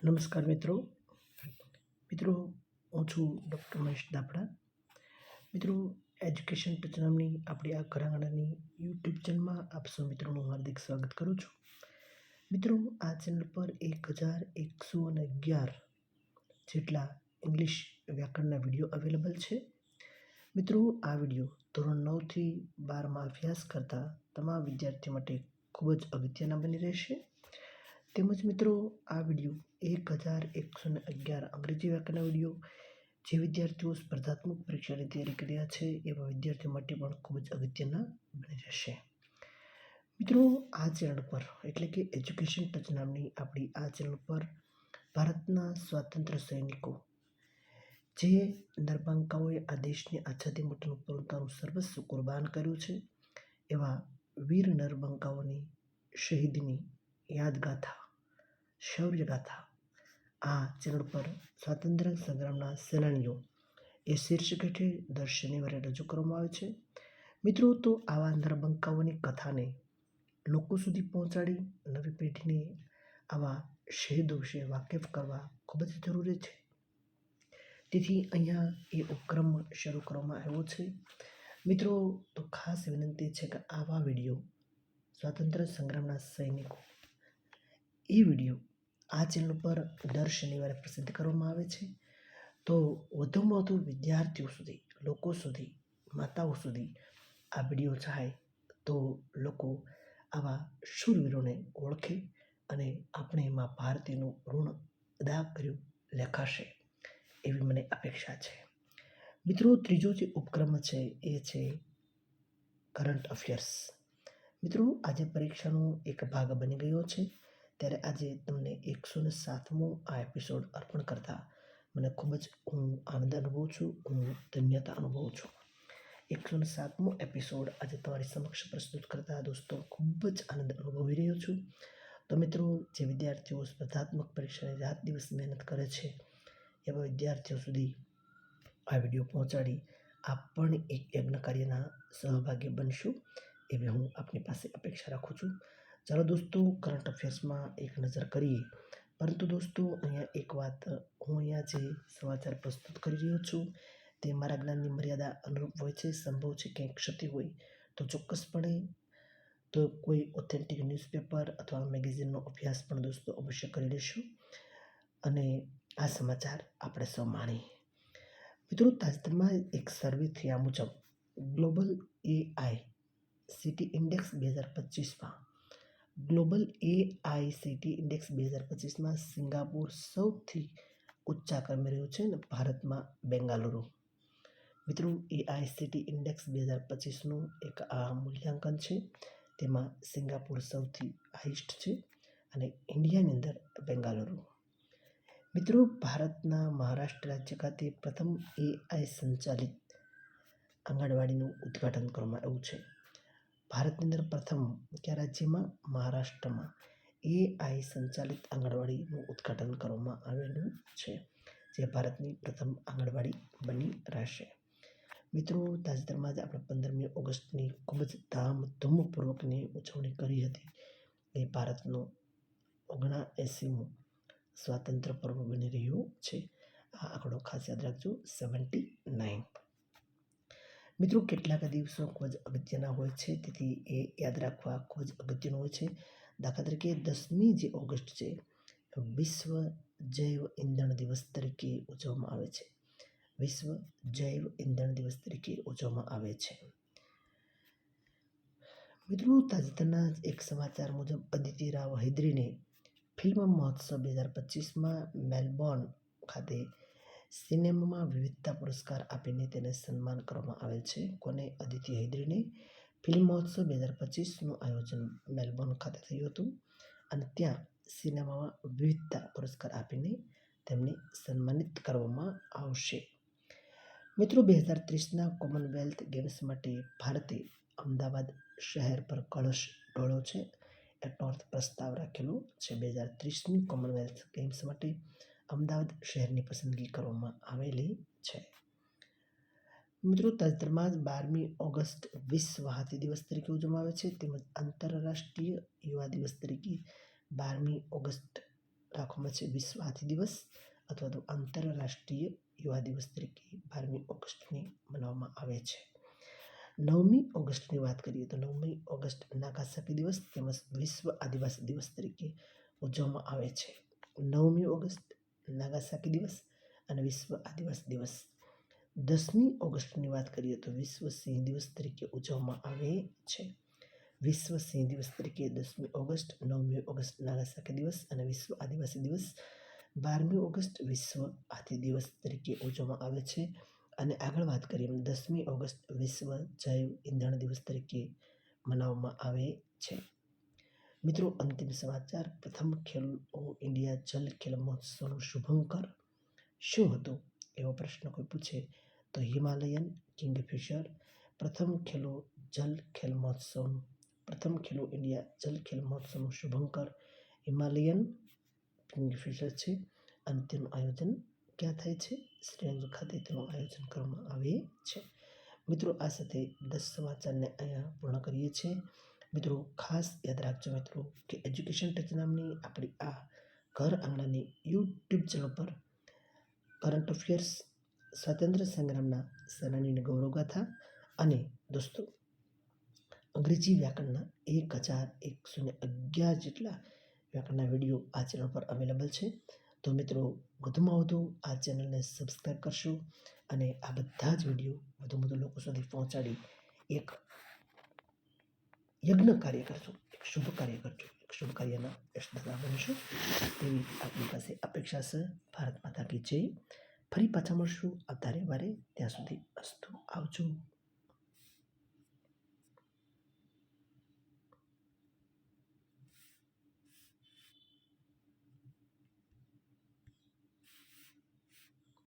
નમસ્કાર મિત્રો હું છું ડૉક્ટર મહેશ દાપડા. મિત્રો, એજ્યુકેશન ટચ નામની આપણી આ ઘરઆંગણાની યુટ્યુબ ચેનલમાં આપ સૌ મિત્રોનું હાર્દિક સ્વાગત કરું છું. મિત્રો, આ ચેનલ પર 1111 જેટલા ઇંગ્લિશ વ્યાકરણના વિડીયો અવેલેબલ છે. મિત્રો, આ વિડીયો ધોરણ 9 થી 12માં અભ્યાસ કરતા તમામ વિદ્યાર્થીઓ માટે ખૂબ જ અગત્યના બની રહેશે. તેમજ મિત્રો, આ વિડીયો 1111 અંગ્રેજી વ્યાકરણના વિડીયો જે વિદ્યાર્થીઓ સ્પર્ધાત્મક પરીક્ષાની તૈયારી કરી રહ્યા છે એવા વિદ્યાર્થીઓ માટે પણ ખૂબ જ અગત્યના બની રહેશે. મિત્રો, આ ચેનલ પર એટલે કે એજ્યુકેશન ટચ નામની આપણી આ ચેનલ પર ભારતના સ્વાતંત્ર્ય સૈનિકો જે નરબાંકાઓએ આ દેશની આઝાદી માટેનું પોતાનું સર્વસ્વ કુરબાન કર્યું છે એવા વીર નરબંકાઓની શહીદીની યાદગાથા, શૌર્યગાથા આ ચેનલ પર સ્વાતંત્ર્ય સંગ્રામના સેનાનીઓ એ શીર્ષક હેઠળ દર શનિવારે રજૂ કરવામાં આવે છે. મિત્રો, તો આવા નરબંકાઓની કથાને લોકો સુધી પહોંચાડી નવી પેઢીને આવા શહીદો વિશે વાકેફ કરવા ખૂબ જ જરૂરી છે. તેથી અહીંયા એ ઉપક્રમ શરૂ કરવામાં આવ્યો છે. મિત્રો, તો ખાસ વિનંતી છે કે આવા વિડીયો સ્વાતંત્ર્ય સંગ્રામના સૈનિકો એ વિડીયો આ ચેનલ પર દર શનિવારે પ્રસિદ્ધ કરવામાં આવે છે. તો વધુમાં વધુ વિદ્યાર્થીઓ સુધી, લોકો સુધી, માતાઓ સુધી આ વિડીયો જાય તો લોકો આવા શૂરવીરોને ઓળખે અને આપણે એમાં ભારતીયનું ઋણ અદા કર્યું લેખાશે એવી મને અપેક્ષા છે. મિત્રો, ત્રીજો જે ઉપક્રમ છે એ છે કરંટ અફેર્સ. મિત્રો, આજે પરીક્ષાનો એક ભાગ બની ગયો છે ત્યારે આજે તમને 107મો આ એપિસોડ અર્પણ કરતા મને ખૂબ જ હું આનંદ અનુભવું છું, હું ધન્યતા અનુભવું છું. 107મો એપિસોડ આજે તમારી સમક્ષ પ્રસ્તુત કરતા દોસ્તો ખૂબ જ આનંદ અનુભવી રહ્યો છું. તો મિત્રો, જે વિદ્યાર્થીઓ સ્પર્ધાત્મક પરીક્ષાની રાત દિવસ મહેનત કરે છે એવા વિદ્યાર્થીઓ સુધી આ વિડીયો પહોંચાડી આપ પણ એક યજ્ઞ કાર્યના સહભાગી બનશું એવી હું આપની પાસે અપેક્ષા રાખું છું. ચાલો દોસ્તો, કરંટ અફેર્સમાં એક નજર કરીએ. પરંતુ દોસ્તો, અહીંયા એક વાત, હું અહીંયા જે સમાચાર પ્રસ્તુત કરી રહ્યો છું તે મારા જ્ઞાનની મર્યાદા અનુરૂપ હોય છે. સંભવ છે ક્યાંક ક્ષતિ હોય તો ચોક્કસપણે તો કોઈ ઓથેન્ટિક ન્યૂઝપેપર અથવા મેગેઝિનનો અભ્યાસ પણ દોસ્તો અવશ્ય કરી લેશું અને આ સમાચાર આપણે સૌ માણીએ. મિત્રો, તાજેતરમાં એક સર્વે થયા મુજબ ગ્લોબલ એઆઈસીટી ઇન્ડેક્સ 2025માં ગ્લોબલ એઆઈસીટી ઇન્ડેક્સ 2025માં સિંગાપુર સૌથી ઊંચા ક્રમે રહ્યું છે અને ભારતમાં બેંગાલુરુ. મિત્રો, એઆઈસીટી ઇન્ડેક્સ 2025નું એક આ મૂલ્યાંકન છે. તેમાં સિંગાપુર સૌથી હાઈએસ્ટ છે અને ઇન્ડિયાની અંદર બેંગાલુરુ. મિત્રો, ભારતના મહારાષ્ટ્ર રાજ્ય ખાતે પ્રથમ એઆઈ સંચાલિત આંગણવાડીનું ઉદ્ઘાટન કરવામાં આવ્યું છે. ભારતની અંદર પ્રથમ કયા રાજ્યમાં? મહારાષ્ટ્રમાં એઆઈ સંચાલિત આંગણવાડીનું ઉદ્ઘાટન કરવામાં આવેલું છે, જે ભારતની પ્રથમ આંગણવાડી બની રહેશે. મિત્રો, તાજેતરમાં જ આપણે 15મી ઓગસ્ટની ખૂબ જ ધામધૂમપૂર્વકની ઉજવણી કરી હતી. એ ભારતનો 79મો સ્વાતંત્ર્ય પર્વ બની રહ્યો છે. આ આંકડો ખાસ યાદ રાખજો, 79. મિત્રો, કેટલાક દિવસો ખૂબ જ અગત્યના હોય છે, તેથી એ યાદ રાખવા ખૂબ જ અગત્યનું હોય છે. દાખલા તરીકે 10મી જે ઓગસ્ટ છે વિશ્વ જૈવ ઇંધણ દિવસ તરીકે ઉજવવામાં આવે છે. વિશ્વ જૈવ ઇંધણ દિવસ તરીકે ઉજવવામાં આવે છે. મિત્રો, તાજેતરના એક સમાચાર મુજબ અદિતિ રાવ હૈદરીને ફિલ્મ મહોત્સવ 2025માં મેલબોર્ન ખાતે સિનેમામાં વિવિધતા પુરસ્કાર આપીને તેને સન્માન કરવામાં આવેલ છે. કોને? અદિતિ હૈદરીને. ફિલ્મ મહોત્સવ 2025નું આયોજન મેલબોર્ન ખાતે થયું હતું અને ત્યાં સિનેમામાં વિવિધતા પુરસ્કાર આપીને તેમને સન્માનિત કરવામાં આવશે. મિત્રો, 2030ના કોમનવેલ્થ ગેમ્સ માટે ભારતે અમદાવાદ શહેર પર કળશ ઢોળ્યો છે. એનો અર્થ પ્રસ્તાવ રાખેલો છે. 2030ની કોમનવેલ્થ ગેમ્સ માટે અમદાવાદ શહેરની પસંદગી કરવામાં આવેલી છે. મિત્રો, તાજેતરમાં જ 12મી ઓગસ્ટ વિશ્વ હાથી દિવસ તરીકે ઉજવવામાં આવે છે, તેમજ આંતરરાષ્ટ્રીય યુવા દિવસ તરીકે 12મી ઓગસ્ટ રાખવામાં છે વિશ્વ હાથી દિવસ અથવા તો આંતરરાષ્ટ્રીય યુવા દિવસ તરીકે 12મી ઓગસ્ટની મનાવવામાં આવે છે. 9મી ઓગસ્ટની વાત કરીએ તો 9મી ઓગસ્ટ નાગાસાકી દિવસ તેમજ વિશ્વ આદિવાસી દિવસ તરીકે ઉજવવામાં આવે છે. 9મી ઓગસ્ટ નાગાસાકી દિવસ અને વિશ્વ આદિવાસી દિવસ. 10મી ઓગસ્ટની વાત કરીએ તો વિશ્વ સિંહ દિવસ તરીકે ઉજવવામાં આવે છે. વિશ્વ સિંહ દિવસ તરીકે 10મી ઓગસ્ટ, 9મી ઓગસ્ટ નાગાસાકી દિવસ અને વિશ્વ આદિવાસી દિવસ, 12મી ઓગસ્ટ વિશ્વ હાથી દિવસ તરીકે ઉજવવામાં આવે છે. અને આગળ વાત કરીએ 10મી ઓગસ્ટ વિશ્વ જૈવ ઇંધણ દિવસ તરીકે મનાવવામાં આવે છે. મિત્રો, અંતિમ સમાચાર. પ્રથમ ખેલો ઇન્ડિયા જલ ખેલ મહોત્સવનું શુભંકર શું હતું? એવો પ્રશ્ન કોઈ પૂછે તો હિમાલયન કિંગફિશર. પ્રથમ ખેલો ઇન્ડિયા જલ ખેલ મહોત્સવનું શુભંકર હિમાલયન કિંગફિશર છે. અને તેનું આયોજન ક્યાં થાય છે? શ્રીનગર ખાતે તેનું આયોજન કરવામાં આવે છે. મિત્રો, આ સાથે 10 સમાચારને અહીંયા પૂર્ણ કરીએ છીએ. મિત્રો, ખાસ યાદ રાખજો મિત્રો કે એજ્યુકેશન ટચ નામની આપણી આ ઘર આંગણાની યુટ્યુબ ચેનલ પર કરંટ અફેર્સ, સ્વાતંત્ર્ય સંગ્રામના સેનાનીની ગૌરવગાથા અને દોસ્તો અંગ્રેજી વ્યાકરણના 1111 જેટલા વ્યાકરણના વિડીયો આ ચેનલ પર અવેલેબલ છે. તો મિત્રો, વધુમાં વધુ આ ચેનલને સબસ્ક્રાઈબ કરશો અને આ બધા જ વિડીયો વધુ લોકો સુધી પહોંચાડી એક યજ્ઞ કાર્ય કરજો, એક શુભ કાર્ય કરજો, એક શુભ કાર્યના યશદાતા બનશો તેવી આપણી પાસે અપેક્ષા છે. ભારત માતા કી જય. ફરી પાછા મળશું આવતા રવિવારે. ત્યાં સુધી અસ્તુ. આવજો.